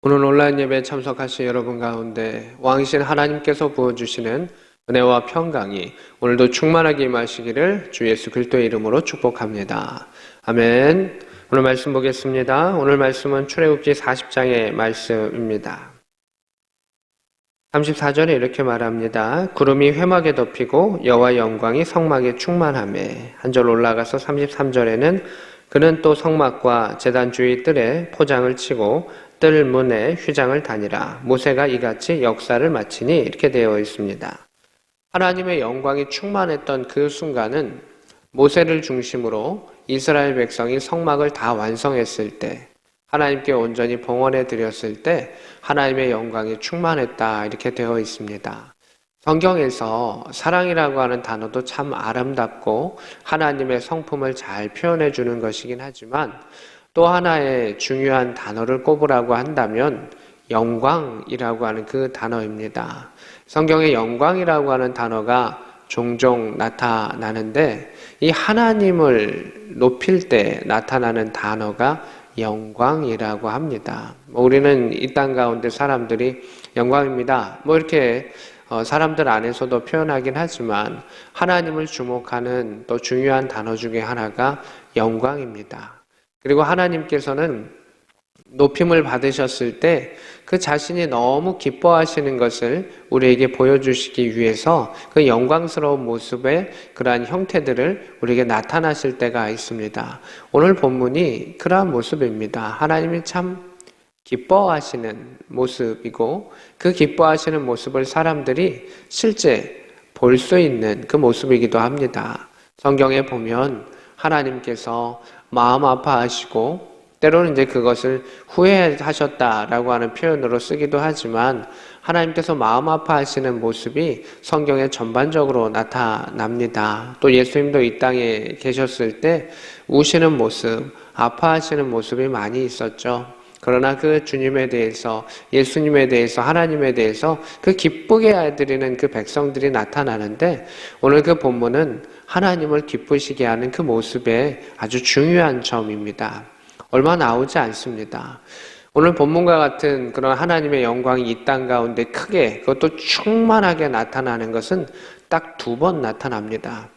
오늘 온라인 예배에 참석하신 여러분 가운데 왕이신 하나님께서 부어주시는 은혜와 평강이 오늘도 충만하게 임하시기를 주 예수 그리스도의 이름으로 축복합니다. 아멘. 오늘 말씀 보겠습니다. 오늘 말씀은 출애굽기 40장의 말씀입니다. 34절에 이렇게 말합니다. 구름이 회막에 덮이고 여호와의 영광이 성막에 충만하매. 한 절 올라가서 33절에는 그는 또 성막과 제단 주위 뜰에 포장을 치고 뜰 문에 휘장을 다니라. 모세가 이같이 역사를 마치니 이렇게 되어 있습니다. 하나님의 영광이 충만했던 그 순간은 모세를 중심으로 이스라엘 백성이 성막을 다 완성했을 때, 하나님께 온전히 봉헌해 드렸을 때 하나님의 영광이 충만했다 이렇게 되어 있습니다. 성경에서 사랑이라고 하는 단어도 참 아름답고 하나님의 성품을 잘 표현해 주는 것이긴 하지만 또 하나의 중요한 단어를 꼽으라고 한다면 영광이라고 하는 그 단어입니다. 성경에 영광이라고 하는 단어가 종종 나타나는데 이 하나님을 높일 때 나타나는 단어가 영광이라고 합니다. 우리는 이 땅 가운데 사람들이 영광입니다. 이렇게 사람들 안에서도 표현하긴 하지만 하나님을 주목하는 또 중요한 단어 중에 하나가 영광입니다. 그리고 하나님께서는 높임을 받으셨을 때 그 자신이 너무 기뻐하시는 것을 우리에게 보여주시기 위해서 그 영광스러운 모습의 그러한 형태들을 우리에게 나타나실 때가 있습니다. 오늘 본문이 그러한 모습입니다. 하나님이 참 기뻐하시는 모습이고 그 기뻐하시는 모습을 사람들이 실제 볼 수 있는 그 모습이기도 합니다. 성경에 보면 하나님께서 마음 아파하시고 때로는 이제 그것을 후회하셨다라고 하는 표현으로 쓰기도 하지만 하나님께서 마음 아파하시는 모습이 성경에 전반적으로 나타납니다. 또 예수님도 이 땅에 계셨을 때 우시는 모습, 아파하시는 모습이 많이 있었죠. 그러나 그 주님에 대해서, 예수님에 대해서, 하나님에 대해서 그 기쁘게 해드리는 그 백성들이 나타나는데 오늘 그 본문은 하나님을 기쁘시게 하는 그 모습의 아주 중요한 점입니다. 얼마 나오지 않습니다. 오늘 본문과 같은 그런 하나님의 영광이 이 땅 가운데 크게 그것도 충만하게 나타나는 것은 딱 2번 나타납니다.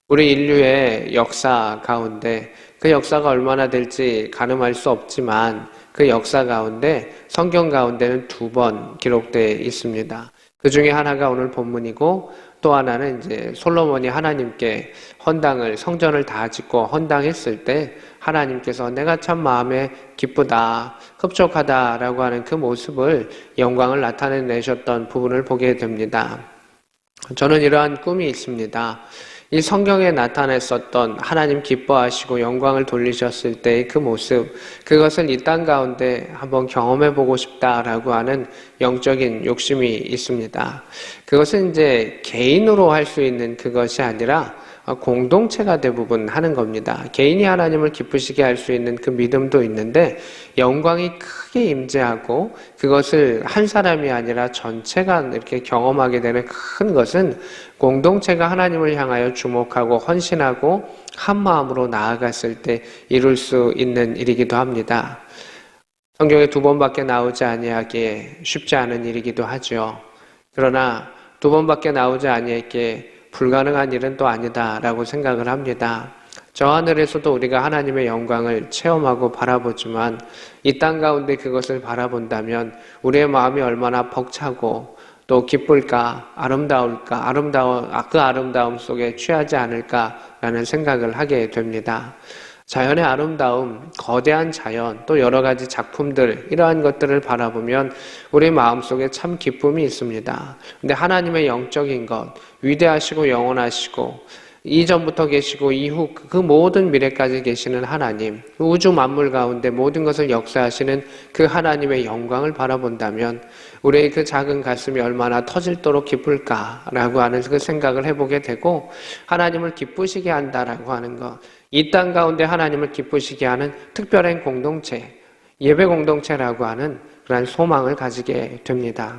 우리 인류의 역사 가운데 그 역사가 얼마나 될지 가늠할 수 없지만 그 역사 가운데 성경 가운데는 2번 기록되어 있습니다. 그 중에 하나가 오늘 본문이고 또 하나는 이제 솔로몬이 하나님께 헌당을 성전을 다 짓고 헌당했을 때 하나님께서 내가 참 마음에 기쁘다, 흡족하다라고 하는 그 모습을 영광을 나타내셨던 부분을 보게 됩니다. 저는 이러한 꿈이 있습니다. 이 성경에 나타냈었던 하나님 기뻐하시고 영광을 돌리셨을 때의 그 모습, 그것을 이 땅 가운데 한번 경험해보고 싶다라고 하는 영적인 욕심이 있습니다. 그것은 이제 개인으로 할 수 있는 그것이 아니라 공동체가 대부분 하는 겁니다. 개인이 하나님을 기쁘시게 할 수 있는 그 믿음도 있는데 영광이 크게 임재하고 그것을 한 사람이 아니라 전체가 이렇게 경험하게 되는 큰 것은 공동체가 하나님을 향하여 주목하고 헌신하고 한 마음으로 나아갔을 때 이룰 수 있는 일이기도 합니다. 성경에 2번밖에 나오지 아니하기에 쉽지 않은 일이기도 하죠. 그러나 2번밖에 나오지 아니하기에 불가능한 일은 또 아니다라고 생각을 합니다. 저 하늘에서도 우리가 하나님의 영광을 체험하고 바라보지만 이 땅 가운데 그것을 바라본다면 우리의 마음이 얼마나 벅차고 또 기쁠까, 아름다울까, 그 아름다움 속에 취하지 않을까라는 생각을 하게 됩니다. 자연의 아름다움, 거대한 자연, 또 여러 가지 작품들, 이러한 것들을 바라보면 우리 마음속에 참 기쁨이 있습니다. 근데 하나님의 영적인 것, 위대하시고 영원하시고 이전부터 계시고 이후 그 모든 미래까지 계시는 하나님, 우주 만물 가운데 모든 것을 역사하시는 그 하나님의 영광을 바라본다면 우리의 그 작은 가슴이 얼마나 터질도록 기쁠까라고 하는 그 생각을 해보게 되고 하나님을 기쁘시게 한다라고 하는 것, 이 땅 가운데 하나님을 기쁘시게 하는 특별한 공동체, 예배 공동체라고 하는 그런 소망을 가지게 됩니다.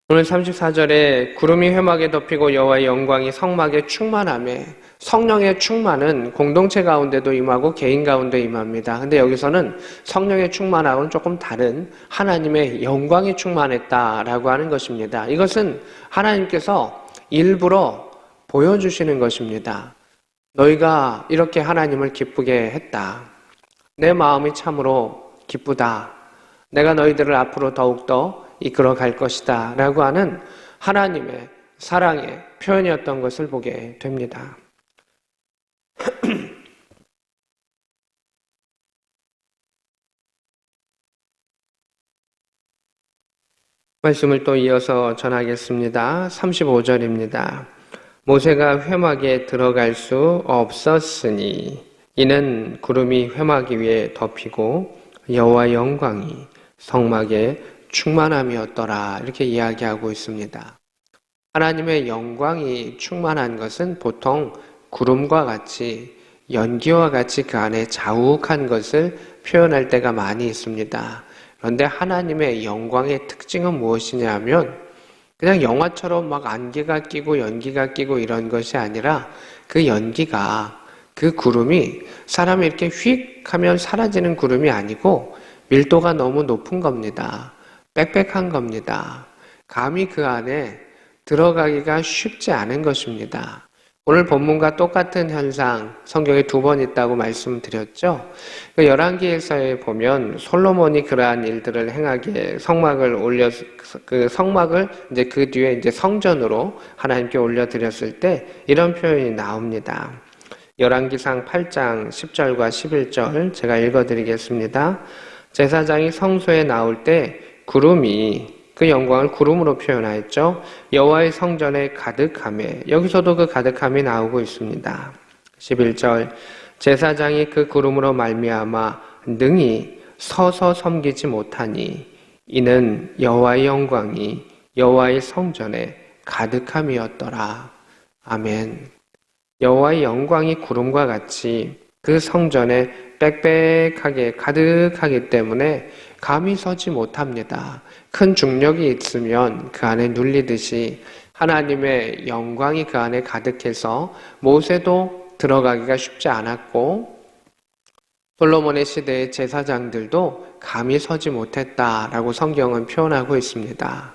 오늘 34절에 구름이 회막에 덮이고 여호와의 영광이 성막에 충만하매, 성령의 충만은 공동체 가운데도 임하고 개인 가운데 임합니다. 근데 여기서는 성령의 충만하고는 조금 다른 하나님의 영광이 충만했다라고 하는 것입니다. 이것은 하나님께서 일부러 보여주시는 것입니다. 너희가 이렇게 하나님을 기쁘게 했다. 내 마음이 참으로 기쁘다. 내가 너희들을 앞으로 더욱더 이끌어 갈 것이다 라고 하는 하나님의 사랑의 표현이었던 것을 보게 됩니다. 말씀을 또 이어서 전하겠습니다. 35절입니다. 모세가 회막에 들어갈 수 없었으니 이는 구름이 회막 위에 덮이고 여호와 영광이 성막에 충만함이었더라. 이렇게 이야기하고 있습니다. 하나님의 영광이 충만한 것은 보통 구름과 같이 연기와 같이 그 안에 자욱한 것을 표현할 때가 많이 있습니다. 그런데 하나님의 영광의 특징은 무엇이냐 하면 그냥 영화처럼 막 안개가 끼고 연기가 끼고 이런 것이 아니라 그 연기가, 그 구름이 사람이 이렇게 휙 하면 사라지는 구름이 아니고 밀도가 너무 높은 겁니다. 빽빽한 겁니다. 감히 그 안에 들어가기가 쉽지 않은 것입니다. 오늘 본문과 똑같은 현상 성경에 2번 있다고 말씀드렸죠. 열왕기에서에 보면 솔로몬이 그러한 일들을 행하기에 성막을 이제 그 뒤에 이제 성전으로 하나님께 올려드렸을 때 이런 표현이 나옵니다. 열왕기상 8장 10절과 11절 제가 읽어드리겠습니다. 제사장이 성소에 나올 때 구름이, 그 영광을 구름으로 표현하였죠. 여호와의 성전에 가득하매, 여기서도 그 가득함이 나오고 있습니다. 11절 제사장이 그 구름으로 말미암아 능히 서서 섬기지 못하니 이는 여호와의 영광이 여호와의 성전에 가득함이었더라. 아멘. 여호와의 영광이 구름과 같이 그 성전에 빽빽하게 가득하기 때문에 감히 서지 못합니다. 큰 중력이 있으면 그 안에 눌리듯이 하나님의 영광이 그 안에 가득해서 모세도 들어가기가 쉽지 않았고 솔로몬의 시대의 제사장들도 감히 서지 못했다라고 성경은 표현하고 있습니다.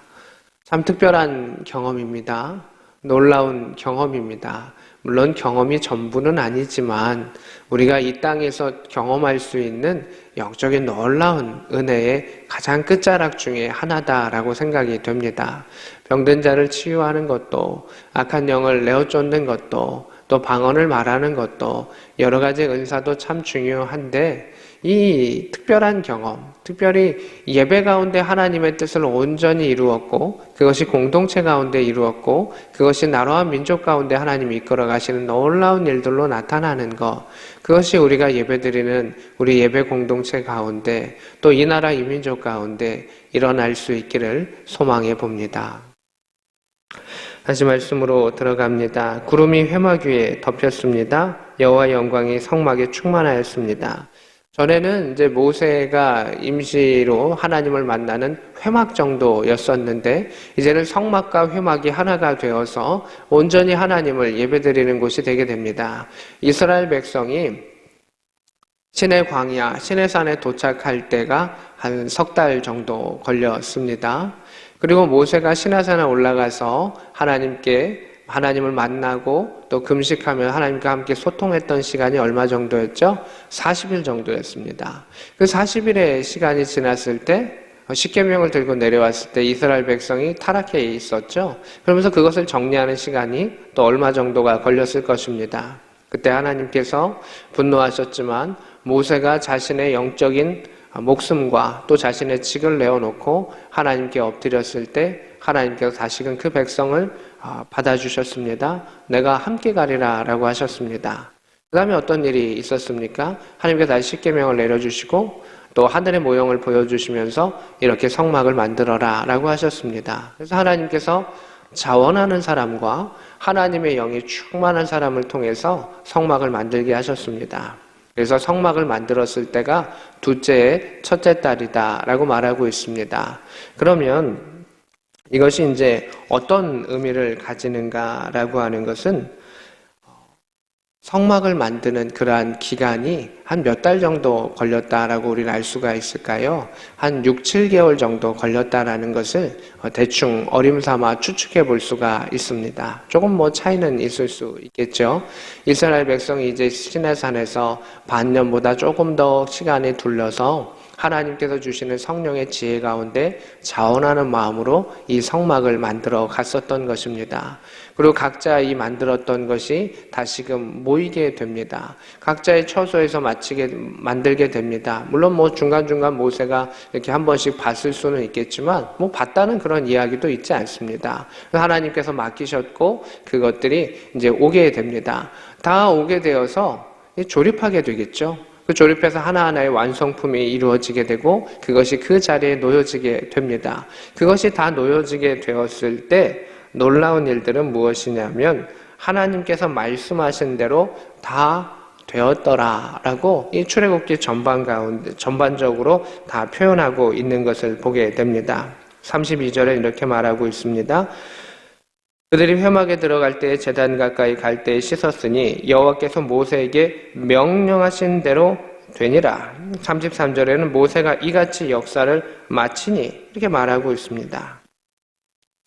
참 특별한 경험입니다. 놀라운 경험입니다. 물론 경험이 전부는 아니지만 우리가 이 땅에서 경험할 수 있는 영적인 놀라운 은혜의 가장 끝자락 중에 하나다라고 생각이 됩니다. 병든 자를 치유하는 것도, 악한 영을 내어 쫓는 것도, 또 방언을 말하는 것도, 여러 가지 은사도 참 중요한데 이 특별한 경험, 특별히 예배 가운데 하나님의 뜻을 온전히 이루었고 그것이 공동체 가운데 이루었고 그것이 나라와 민족 가운데 하나님이 이끌어 가시는 놀라운 일들로 나타나는 것, 그것이 우리가 예배드리는 우리 예배 공동체 가운데 또 이 나라 이 민족 가운데 일어날 수 있기를 소망해 봅니다. 다시 말씀으로 들어갑니다. 구름이 회막 위에 덮였습니다. 여호와의 영광이 성막에 충만하였습니다. 전에는 이제 모세가 임시로 하나님을 만나는 회막 정도였었는데 이제는 성막과 회막이 하나가 되어서 온전히 하나님을 예배드리는 곳이 되게 됩니다. 이스라엘 백성이 시내 광야, 시내산에 도착할 때가 한 3달 정도 걸렸습니다. 그리고 모세가 시내산에 올라가서 하나님을 만나고 또 금식하며 하나님과 함께 소통했던 시간이 얼마 정도였죠? 40일 정도였습니다. 그 40일의 시간이 지났을 때 십계명을 들고 내려왔을 때 이스라엘 백성이 타락해 있었죠. 그러면서 그것을 정리하는 시간이 또 얼마 정도가 걸렸을 것입니다. 그때 하나님께서 분노하셨지만 모세가 자신의 영적인 목숨과 또 자신의 직을 내어놓고 하나님께 엎드렸을 때 하나님께서 다시금 그 백성을 받아주셨습니다. 내가 함께 가리라 라고 하셨습니다. 그 다음에 어떤 일이 있었습니까? 하나님께서 다시 십계명을 내려주시고 또 하늘의 모형을 보여주시면서 이렇게 성막을 만들어라 라고 하셨습니다. 그래서 하나님께서 자원하는 사람과 하나님의 영이 충만한 사람을 통해서 성막을 만들게 하셨습니다. 그래서 성막을 만들었을 때가 둘째의 첫째 달이다 라고 말하고 있습니다. 그러면 이것이 이제 어떤 의미를 가지는가라고 하는 것은 성막을 만드는 그러한 기간이 한 몇 달 정도 걸렸다라고 우리는 알 수가 있을까요? 한 6, 7개월 정도 걸렸다라는 것을 대충 어림삼아 추측해 볼 수가 있습니다. 조금 차이는 있을 수 있겠죠. 이스라엘 백성이 이제 시내산에서 반년보다 조금 더 시간이 둘러서 하나님께서 주시는 성령의 지혜 가운데 자원하는 마음으로 이 성막을 만들어 갔었던 것입니다. 그리고 각자 이 만들었던 것이 다시금 모이게 됩니다. 각자의 처소에서 만들게 됩니다. 물론 중간중간 모세가 이렇게 한 번씩 봤을 수는 있겠지만 봤다는 그런 이야기도 있지 않습니다. 하나님께서 맡기셨고 그것들이 이제 오게 됩니다. 다 오게 되어서 조립하게 되겠죠. 그 조립해서 하나하나의 완성품이 이루어지게 되고 그것이 그 자리에 놓여지게 됩니다. 그것이 다 놓여지게 되었을 때 놀라운 일들은 무엇이냐면 하나님께서 말씀하신 대로 다 되었더라라고 이 출애굽기 전반적으로 다 표현하고 있는 것을 보게 됩니다. 32절에 이렇게 말하고 있습니다. 그들이 회막에 들어갈 때에 제단 가까이 갈 때에 씻었으니 여호와께서 모세에게 명령하신 대로 되니라. 33절에는 모세가 이같이 역사를 마치니 이렇게 말하고 있습니다.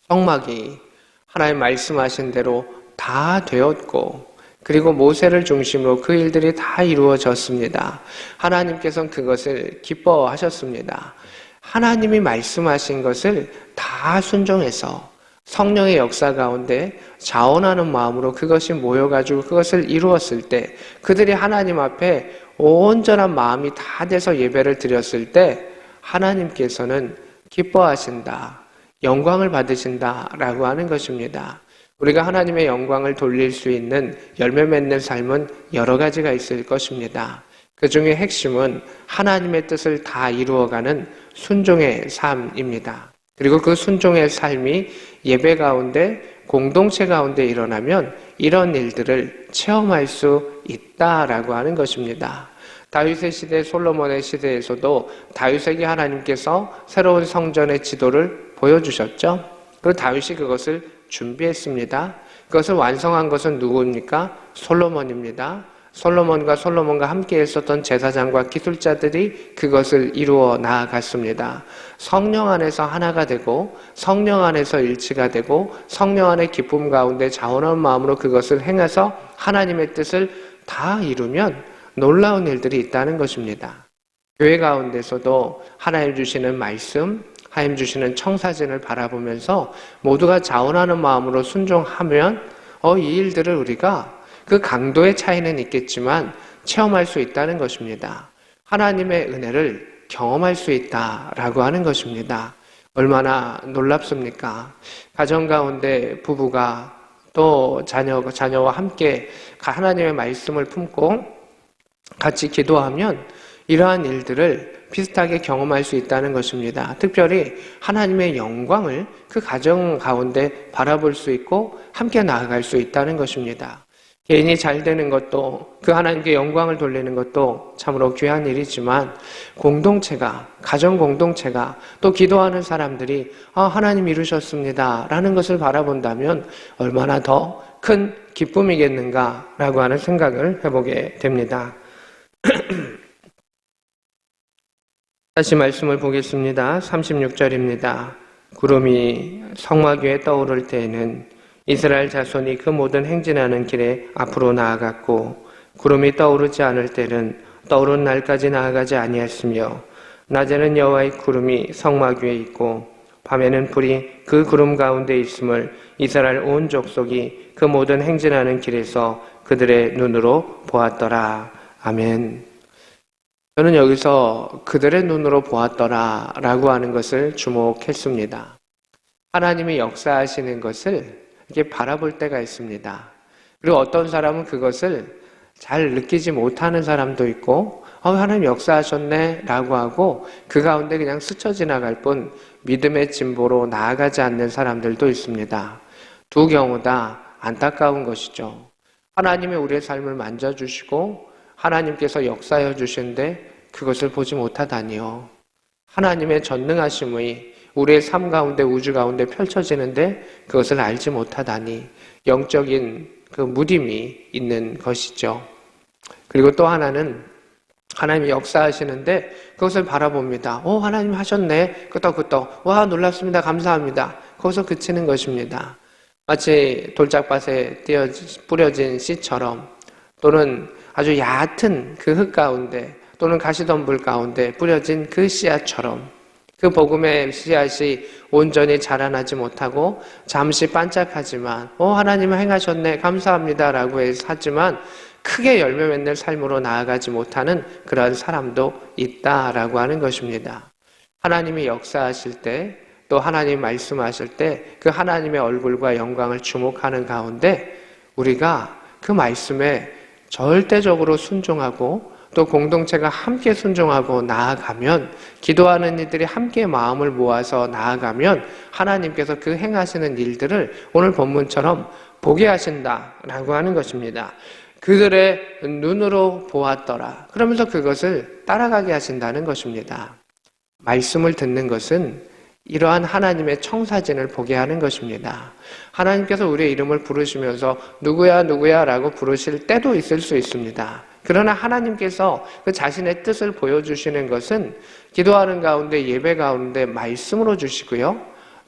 성막이 하나님 말씀하신 대로 다 되었고 그리고 모세를 중심으로 그 일들이 다 이루어졌습니다. 하나님께서는 그것을 기뻐하셨습니다. 하나님이 말씀하신 것을 다 순종해서 성령의 역사 가운데 자원하는 마음으로 그것이 모여가지고 그것을 이루었을 때 그들이 하나님 앞에 온전한 마음이 다 돼서 예배를 드렸을 때 하나님께서는 기뻐하신다, 영광을 받으신다라고 하는 것입니다. 우리가 하나님의 영광을 돌릴 수 있는 열매 맺는 삶은 여러 가지가 있을 것입니다. 그 중에 핵심은 하나님의 뜻을 다 이루어가는 순종의 삶입니다. 그리고 그 순종의 삶이 예배 가운데 공동체 가운데 일어나면 이런 일들을 체험할 수 있다라고 하는 것입니다. 다윗의 시대, 솔로몬의 시대에서도 다윗에게 하나님께서 새로운 성전의 지도를 보여주셨죠. 그리고 다윗이 그것을 준비했습니다. 그것을 완성한 것은 누구입니까? 솔로몬입니다. 솔로몬과 함께 했었던 제사장과 기술자들이 그것을 이루어 나아갔습니다. 성령 안에서 하나가 되고 성령 안에서 일치가 되고 성령 안의 기쁨 가운데 자원한 마음으로 그것을 행해서 하나님의 뜻을 다 이루면 놀라운 일들이 있다는 것입니다. 교회 가운데서도 하나님 주시는 말씀, 하나님 주시는 청사진을 바라보면서 모두가 자원하는 마음으로 순종하면 이 일들을 우리가 그 강도의 차이는 있겠지만 체험할 수 있다는 것입니다. 하나님의 은혜를 경험할 수 있다라고 하는 것입니다. 얼마나 놀랍습니까? 가정 가운데 부부가 또 자녀와 함께 하나님의 말씀을 품고 같이 기도하면 이러한 일들을 비슷하게 경험할 수 있다는 것입니다. 특별히 하나님의 영광을 그 가정 가운데 바라볼 수 있고 함께 나아갈 수 있다는 것입니다. 개인이 잘 되는 것도 그 하나님께 영광을 돌리는 것도 참으로 귀한 일이지만 공동체가, 가정 공동체가 또 기도하는 사람들이 하나님 이루셨습니다 라는 것을 바라본다면 얼마나 더 큰 기쁨이겠는가라고 하는 생각을 해보게 됩니다. 다시 말씀을 보겠습니다. 36절입니다. 구름이 성막 위에 떠오를 때에는 이스라엘 자손이 그 모든 행진하는 길에 앞으로 나아갔고 구름이 떠오르지 않을 때는 떠오른 날까지 나아가지 아니했으며 낮에는 여호와의 구름이 성막 위에 있고 밤에는 불이 그 구름 가운데 있음을 이스라엘 온 족속이 그 모든 행진하는 길에서 그들의 눈으로 보았더라. 아멘. 저는 여기서 그들의 눈으로 보았더라 라고 하는 것을 주목했습니다. 하나님이 역사하시는 것을 이렇게 바라볼 때가 있습니다. 그리고 어떤 사람은 그것을 잘 느끼지 못하는 사람도 있고 하나님 역사하셨네 라고 하고 그 가운데 그냥 스쳐 지나갈 뿐 믿음의 진보로 나아가지 않는 사람들도 있습니다. 두 경우 다 안타까운 것이죠. 하나님이 우리의 삶을 만져주시고 하나님께서 역사해 주시는데 그것을 보지 못하다니요. 하나님의 전능하심의 우리의 삶 가운데 우주 가운데 펼쳐지는데 그것을 알지 못하다니 영적인 그 무딤이 있는 것이죠. 그리고 또 하나는 하나님이 역사하시는데 그것을 바라봅니다. 하나님 하셨네. 끄떡끄떡. 와, 놀랍습니다. 감사합니다. 거기서 그치는 것입니다. 마치 돌짝밭에 뿌려진 씨처럼 또는 아주 얕은 그 흙 가운데 또는 가시덤불 가운데 뿌려진 그 씨앗처럼 그 복음의 씨앗이 온전히 자라나지 못하고 잠시 반짝하지만 하나님 행하셨네 감사합니다 라고 해서 하지만 크게 열매 맺는 삶으로 나아가지 못하는 그러한 사람도 있다라고 하는 것입니다. 하나님이 역사하실 때 또 하나님 말씀하실 때 그 하나님의 얼굴과 영광을 주목하는 가운데 우리가 그 말씀에 절대적으로 순종하고 또 공동체가 함께 순종하고 나아가면 기도하는 이들이 함께 마음을 모아서 나아가면 하나님께서 그 행하시는 일들을 오늘 본문처럼 보게 하신다라고 하는 것입니다. 그들의 눈으로 보았더라. 그러면서 그것을 따라가게 하신다는 것입니다. 말씀을 듣는 것은 이러한 하나님의 청사진을 보게 하는 것입니다. 하나님께서 우리의 이름을 부르시면서 누구야 누구야 라고 부르실 때도 있을 수 있습니다. 그러나 하나님께서 그 자신의 뜻을 보여주시는 것은 기도하는 가운데 예배 가운데 말씀으로 주시고요.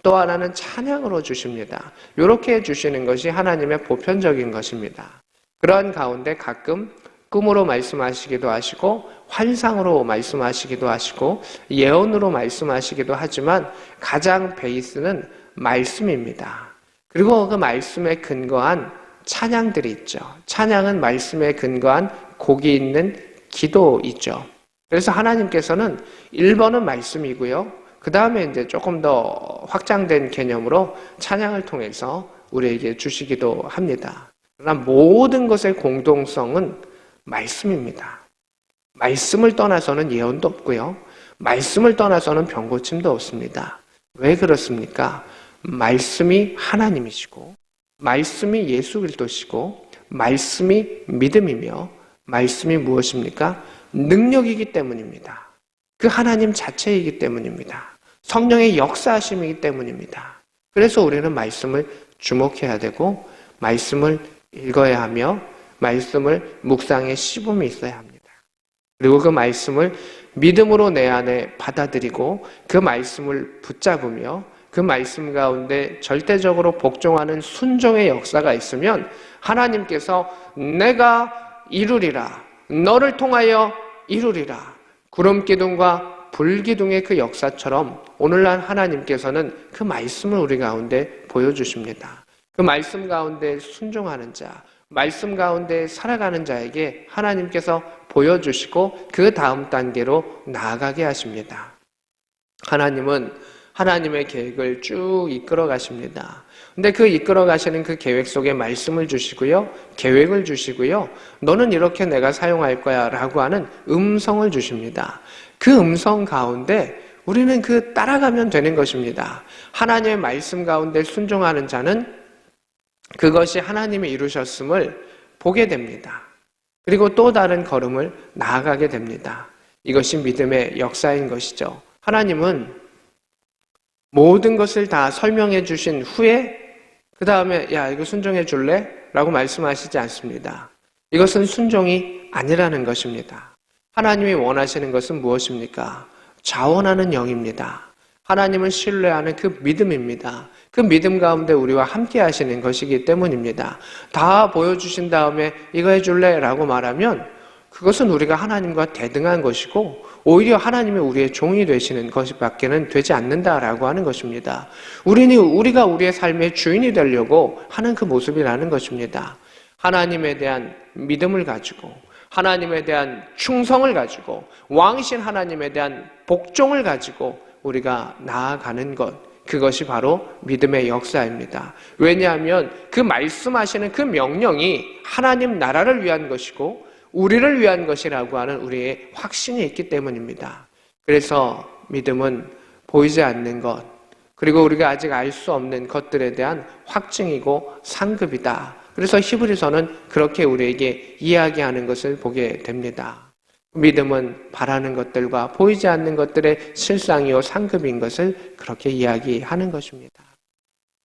또 하나는 찬양으로 주십니다. 이렇게 해주시는 것이 하나님의 보편적인 것입니다. 그러한 가운데 가끔 꿈으로 말씀하시기도 하시고 환상으로 말씀하시기도 하시고 예언으로 말씀하시기도 하지만 가장 베이스는 말씀입니다. 그리고 그 말씀에 근거한 찬양들이 있죠. 찬양은 말씀에 근거한 곡이 있는 기도이죠. 그래서 하나님께서는 1번은 말씀이고요. 그 다음에 이제 조금 더 확장된 개념으로 찬양을 통해서 우리에게 주시기도 합니다. 그러나 모든 것의 공동성은 말씀입니다. 말씀을 떠나서는 예언도 없고요. 말씀을 떠나서는 병고침도 없습니다. 왜 그렇습니까? 말씀이 하나님이시고 말씀이 예수 그리스도시고 말씀이 믿음이며 말씀이 무엇입니까? 능력이기 때문입니다. 그 하나님 자체이기 때문입니다. 성령의 역사하심이기 때문입니다. 그래서 우리는 말씀을 주목해야 되고 말씀을 읽어야 하며 말씀을 묵상에 씹음이 있어야 합니다. 그리고 그 말씀을 믿음으로 내 안에 받아들이고 그 말씀을 붙잡으며 그 말씀 가운데 절대적으로 복종하는 순종의 역사가 있으면 하나님께서 내가 이루리라, 너를 통하여 이루리라, 구름기둥과 불기둥의 그 역사처럼 오늘날 하나님께서는 그 말씀을 우리 가운데 보여주십니다. 그 말씀 가운데 순종하는 자, 말씀 가운데 살아가는 자에게 하나님께서 보여주시고 그 다음 단계로 나아가게 하십니다. 하나님은 하나님의 계획을 쭉 이끌어 가십니다. 근데 그 이끌어 가시는 그 계획 속에 말씀을 주시고요. 계획을 주시고요. 너는 이렇게 내가 사용할 거야 라고 하는 음성을 주십니다. 그 음성 가운데 우리는 그 따라가면 되는 것입니다. 하나님의 말씀 가운데 순종하는 자는 그것이 하나님이 이루셨음을 보게 됩니다. 그리고 또 다른 걸음을 나아가게 됩니다. 이것이 믿음의 역사인 것이죠. 하나님은 모든 것을 다 설명해 주신 후에 그 다음에 야 이거 순종해 줄래? 라고 말씀하시지 않습니다. 이것은 순종이 아니라는 것입니다. 하나님이 원하시는 것은 무엇입니까? 자원하는 영입니다. 하나님을 신뢰하는 그 믿음입니다. 그 믿음 가운데 우리와 함께 하시는 것이기 때문입니다. 다 보여주신 다음에 이거 해줄래? 라고 말하면 그것은 우리가 하나님과 대등한 것이고 오히려 하나님이 우리의 종이 되시는 것밖에는 되지 않는다라고 하는 것입니다. 우리가 우리의 삶의 주인이 되려고 하는 그 모습이라는 것입니다. 하나님에 대한 믿음을 가지고 하나님에 대한 충성을 가지고 왕이신 하나님에 대한 복종을 가지고 우리가 나아가는 것, 그것이 바로 믿음의 역사입니다. 왜냐하면 그 말씀하시는 그 명령이 하나님 나라를 위한 것이고 우리를 위한 것이라고 하는 우리의 확신이 있기 때문입니다. 그래서 믿음은 보이지 않는 것, 그리고 우리가 아직 알 수 없는 것들에 대한 확증이고 상급이다. 그래서 히브리서는 그렇게 우리에게 이야기하는 것을 보게 됩니다. 믿음은 바라는 것들과 보이지 않는 것들의 실상이요 상급인 것을 그렇게 이야기하는 것입니다.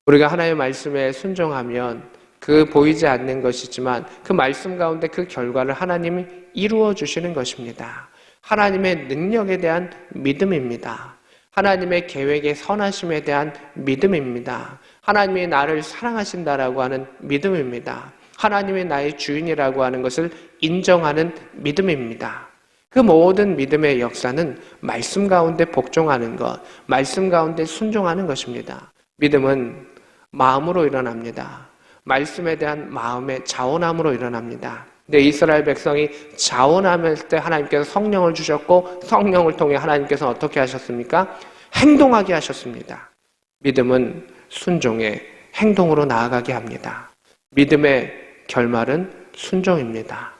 우리가 하나님의 말씀에 순종하면 그 보이지 않는 것이지만 그 말씀 가운데 그 결과를 하나님이 이루어 주시는 것입니다. 하나님의 능력에 대한 믿음입니다. 하나님의 계획의 선하심에 대한 믿음입니다. 하나님이 나를 사랑하신다라고 하는 믿음입니다. 하나님이 나의 주인이라고 하는 것을 인정하는 믿음입니다. 그 모든 믿음의 역사는 말씀 가운데 복종하는 것, 말씀 가운데 순종하는 것입니다. 믿음은 마음으로 일어납니다. 말씀에 대한 마음의 자원함으로 일어납니다. 근데 이스라엘 백성이 자원하면 때 하나님께서 성령을 주셨고 성령을 통해 하나님께서 어떻게 하셨습니까? 행동하게 하셨습니다. 믿음은 순종의 행동으로 나아가게 합니다. 믿음의 결말은 순종입니다.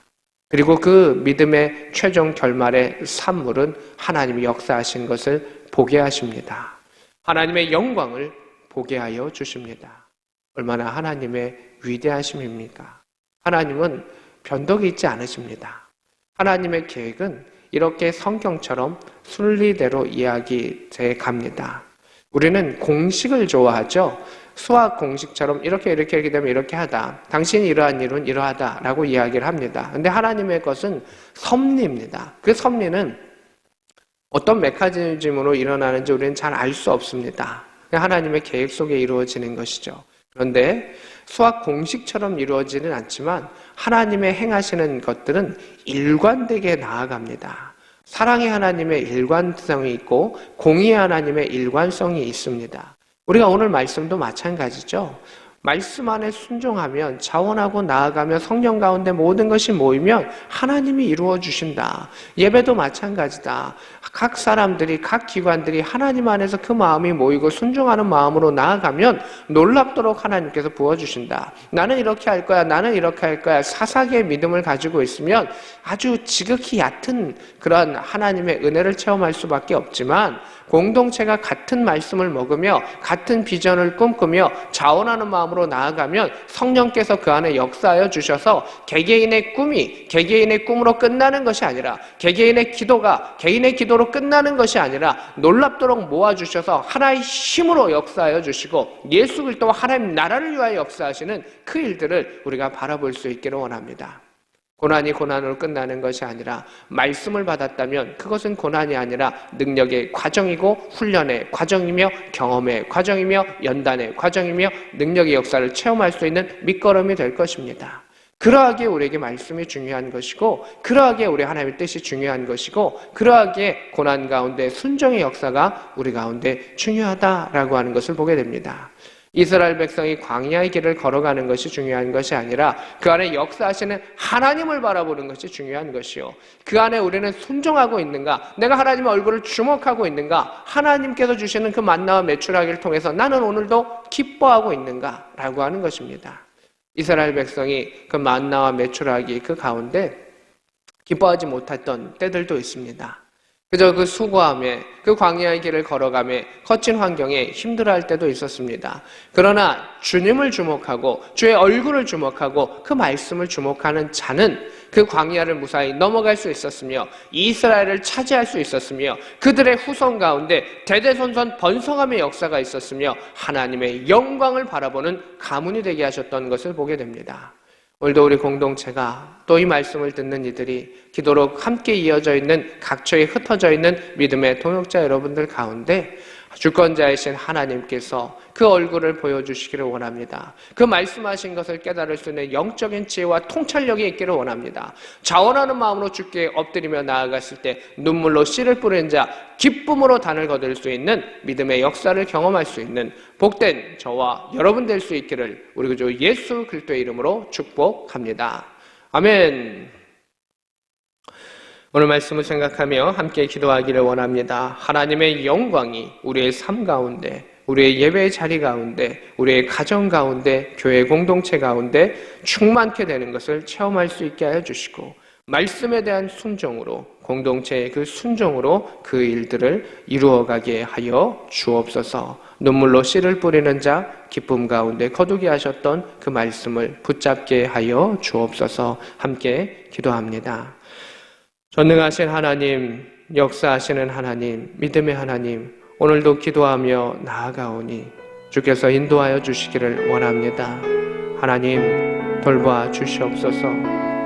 그리고 그 믿음의 최종 결말의 산물은 하나님이 역사하신 것을 보게 하십니다. 하나님의 영광을 보게 하여 주십니다. 얼마나 하나님의 위대하심입니까? 하나님은 변덕이 있지 않으십니다. 하나님의 계획은 이렇게 성경처럼 순리대로 이야기돼 갑니다. 우리는 공식을 좋아하죠. 수학 공식처럼 이렇게 되면 이렇게 하다. 당신이 이러한 일은 이러하다라고 이야기를 합니다. 그런데 하나님의 것은 섭리입니다. 그 섭리는 어떤 메커니즘으로 일어나는지 우리는 잘 알 수 없습니다. 하나님의 계획 속에 이루어지는 것이죠. 그런데 수학 공식처럼 이루어지는 않지만 하나님의 행하시는 것들은 일관되게 나아갑니다. 사랑의 하나님의 일관성이 있고 공의의 하나님의 일관성이 있습니다. 우리가 오늘 말씀도 마찬가지죠. 말씀 안에 순종하면 자원하고 나아가며 성령 가운데 모든 것이 모이면 하나님이 이루어 주신다. 예배도 마찬가지다. 각 사람들이 각 기관들이 하나님 안에서 그 마음이 모이고 순종하는 마음으로 나아가면 놀랍도록 하나님께서 부어주신다. 나는 이렇게 할 거야. 나는 이렇게 할 거야. 사사기의 믿음을 가지고 있으면 아주 지극히 얕은 그런 하나님의 은혜를 체험할 수밖에 없지만 공동체가 같은 말씀을 먹으며 같은 비전을 꿈꾸며 자원하는 마음으로 나아가면 성령께서 그 안에 역사하여 주셔서 개개인의 꿈이 개개인의 꿈으로 끝나는 것이 아니라 개개인의 기도가 개인의 기도로 끝나는 것이 아니라 놀랍도록 모아주셔서 하나의 힘으로 역사하여 주시고 예수 그리스도와 하나님 나라를 위하여 역사하시는 그 일들을 우리가 바라볼 수 있기를 원합니다. 고난이 고난으로 끝나는 것이 아니라 말씀을 받았다면 그것은 고난이 아니라 능력의 과정이고 훈련의 과정이며 경험의 과정이며 연단의 과정이며 능력의 역사를 체험할 수 있는 밑거름이 될 것입니다. 그러하기에 우리에게 말씀이 중요한 것이고 그러하기에 우리 하나님의 뜻이 중요한 것이고 그러하기에 고난 가운데 순종의 역사가 우리 가운데 중요하다라고 하는 것을 보게 됩니다. 이스라엘 백성이 광야의 길을 걸어가는 것이 중요한 것이 아니라 그 안에 역사하시는 하나님을 바라보는 것이 중요한 것이요. 그 안에 우리는 순종하고 있는가? 내가 하나님의 얼굴을 주목하고 있는가? 하나님께서 주시는 그 만나와 메추라기를 통해서 나는 오늘도 기뻐하고 있는가? 라고 하는 것입니다. 이스라엘 백성이 그 만나와 메추라기 그 가운데 기뻐하지 못했던 때들도 있습니다. 그저 그 수고함에 그 광야의 길을 걸어가며 거친 환경에 힘들어할 때도 있었습니다. 그러나 주님을 주목하고 주의 얼굴을 주목하고 그 말씀을 주목하는 자는 그 광야를 무사히 넘어갈 수 있었으며 이스라엘을 차지할 수 있었으며 그들의 후손 가운데 대대손손 번성함의 역사가 있었으며 하나님의 영광을 바라보는 가문이 되게 하셨던 것을 보게 됩니다. 오늘도 우리 공동체가 또 이 말씀을 듣는 이들이 기도로 함께 이어져 있는 각처에 흩어져 있는 믿음의 동역자 여러분들 가운데 주권자이신 하나님께서 그 얼굴을 보여주시기를 원합니다. 그 말씀하신 것을 깨달을 수 있는 영적인 지혜와 통찰력이 있기를 원합니다. 자원하는 마음으로 주께 엎드리며 나아갔을 때 눈물로 씨를 뿌리는 자 기쁨으로 단을 거둘 수 있는 믿음의 역사를 경험할 수 있는 복된 저와 여러분 될 수 있기를 우리 구주 예수 그리스도의 이름으로 축복합니다. 아멘. 오늘 말씀을 생각하며 함께 기도하기를 원합니다. 하나님의 영광이 우리의 삶 가운데, 우리의 예배의 자리 가운데, 우리의 가정 가운데, 교회 공동체 가운데 충만케 되는 것을 체험할 수 있게 하여 주시고 말씀에 대한 순종으로, 공동체의 그 순종으로 그 일들을 이루어가게 하여 주옵소서. 눈물로 씨를 뿌리는 자 기쁨 가운데 거두게 하셨던 그 말씀을 붙잡게 하여 주옵소서. 함께 기도합니다. 전능하신 하나님, 역사하시는 하나님, 믿음의 하나님, 오늘도 기도하며 나아가오니 주께서 인도하여 주시기를 원합니다. 하나님, 돌봐 주시옵소서.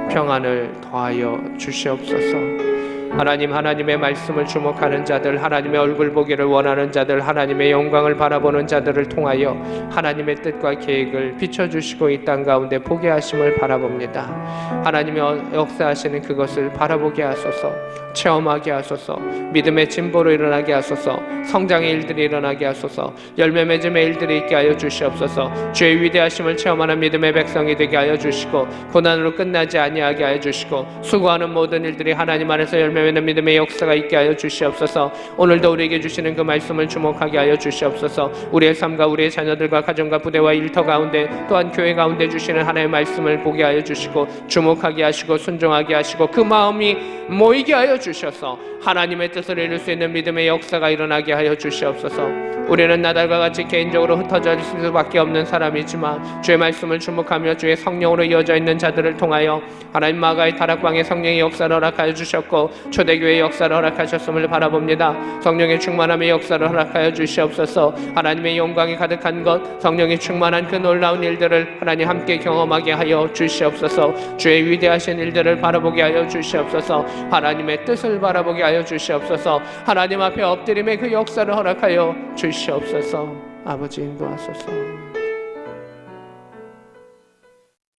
평안을 더하여 주시옵소서. 하나님, 하나님의 말씀을 주목하는 자들, 하나님의 얼굴 보기를 원하는 자들, 하나님의 영광을 바라보는 자들을 통하여 하나님의 뜻과 계획을 비춰주시고 이 땅 가운데 보게 하심을 바라봅니다. 하나님의 역사하시는 그것을 바라보게 하소서. 체험하게 하소서. 믿음의 진보로 일어나게 하소서. 성장의 일들이 일어나게 하소서. 열매 맺음의 일들이 있게 하여 주시옵소서. 주의 위대하심을 체험하는 믿음의 백성이 되게 하여 주시고 고난으로 끝나지 아니하게 하여 주시고 수고하는 모든 일들이 하나님 안에서 열매 맺는 믿음의 역사가 있게 하여 주시옵소서. 오늘도 우리에게 주시는 그 말씀을 주목하게 하여 주시옵소서. 우리의 삶과 우리의 자녀들과 가정과 부대와 일터 가운데 또한 교회 가운데 주시는 하나님의 말씀을 보게 하여 주시고 주목하게 하시고 순종하게 하시고 그 마음이 모이게 하여 주셔서 하나님의 뜻을 이룰 수 있는 믿음의 역사가 일어나게 하여 주시옵소서. 우리는 나달과 같이 개인적으로 흩어져 있을 수밖에 없는 사람이지만 주의 말씀을 주목하며 주의 성령으로 이어져 있는 자들을 통하여 하나님 마가의 다락방의 성령의 역사를 허락하여 주셨고 초대교회의 역사를 허락하셨음을 바라봅니다. 성령의 충만함의 역사를 허락하여 주시옵소서. 하나님의 영광이 가득한 것, 성령이 충만한 그 놀라운 일들을 하나님 함께 경험하게 하여 주시옵소서. 주의 위대하신 일들을 바라보게 하여 주시옵소서. 하나님의 뜻을 바라보게 하여 주시옵소서. 하나님 앞에 엎드림의 그 역사를 허락하여 주시옵소서. 아버지 인도하소서.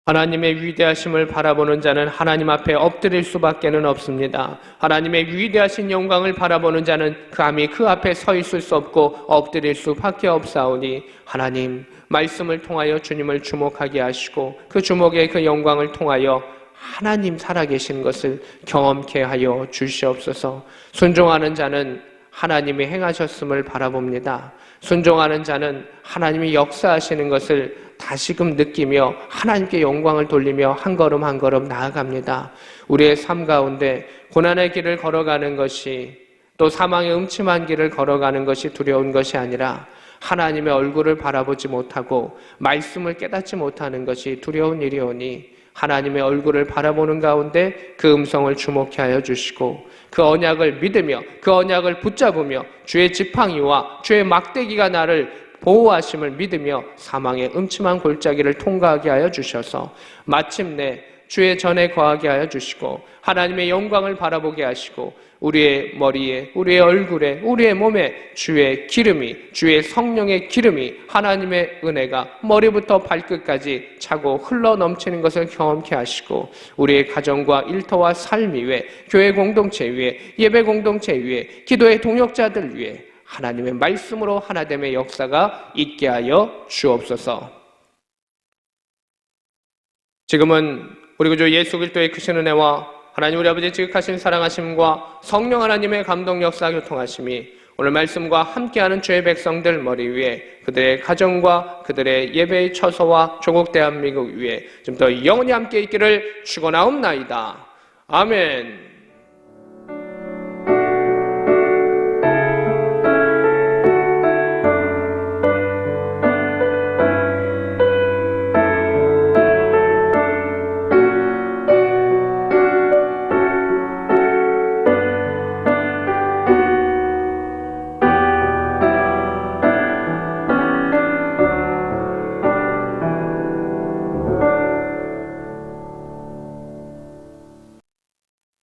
하나님의 위대하심을 바라보는 자는 하나님 앞에 엎드릴 수밖에는 없습니다. 하나님의 위대하신 영광을 바라보는 자는 감히 그 앞에 서 있을 수 없고 엎드릴 수밖에 없사오니 하나님 말씀을 통하여 주님을 주목하게 하시고 그 주목의 그 영광을 통하여 하나님 살아계신 것을 경험케 하여 주시옵소서. 순종하는 자는 하나님이 행하셨음을 바라봅니다. 순종하는 자는 하나님이 역사하시는 것을 다시금 느끼며 하나님께 영광을 돌리며 한 걸음 한 걸음 나아갑니다. 우리의 삶 가운데 고난의 길을 걸어가는 것이 또 사망의 음침한 길을 걸어가는 것이 두려운 것이 아니라 하나님의 얼굴을 바라보지 못하고 말씀을 깨닫지 못하는 것이 두려운 일이오니 하나님의 얼굴을 바라보는 가운데 그 음성을 주목해 하여 주시고 그 언약을 믿으며 그 언약을 붙잡으며 주의 지팡이와 주의 막대기가 나를 보호하심을 믿으며 사망의 음침한 골짜기를 통과하게 하여 주셔서 마침내 주의 전에 거하게 하여 주시고 하나님의 영광을 바라보게 하시고 우리의 머리에, 우리의 얼굴에, 우리의 몸에 주의 기름이, 주의 성령의 기름이 하나님의 은혜가 머리부터 발끝까지 차고 흘러 넘치는 것을 경험케 하시고 우리의 가정과 일터와 삶 위에, 교회 공동체 위에, 예배 공동체 위에, 기도의 동역자들 위에 하나님의 말씀으로 하나됨의 역사가 있게 하여 주옵소서. 지금은 우리 구주 예수 그리스도의 크신 은혜와 하나님 우리 아버지의 지극하신 사랑하심과 성령 하나님의 감동 역사 교통하심이 오늘 말씀과 함께하는 주의 백성들 머리 위에 그들의 가정과 그들의 예배의 처소와 조국 대한민국 위에 좀 더 영원히 함께 있기를 축원하옵나이다. 아멘.